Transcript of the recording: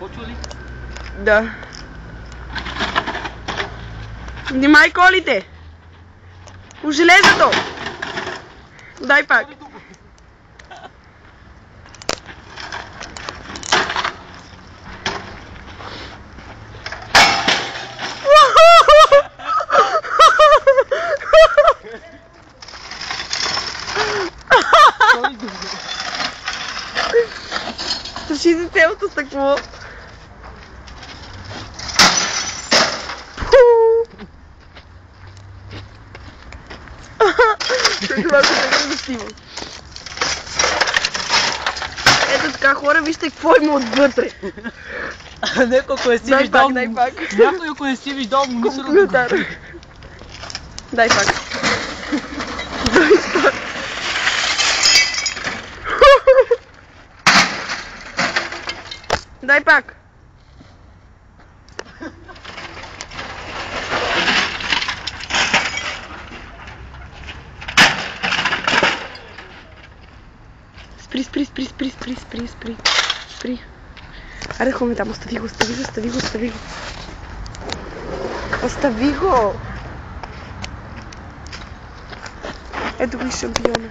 Почва ли? Да. Внимай колите! У железото! Дай пак. Туши цялото стъкло. Това е недостиво. Ето така, хора, вижте какво има отвътре. Някой, ако не си виждал, дай пак. Някой, ако не си виждал, му мисля да... Дай пак. Дай пак. Дай пак. Спри. Аре, хоми там, остави го. Остави го! Ето го и шампиона.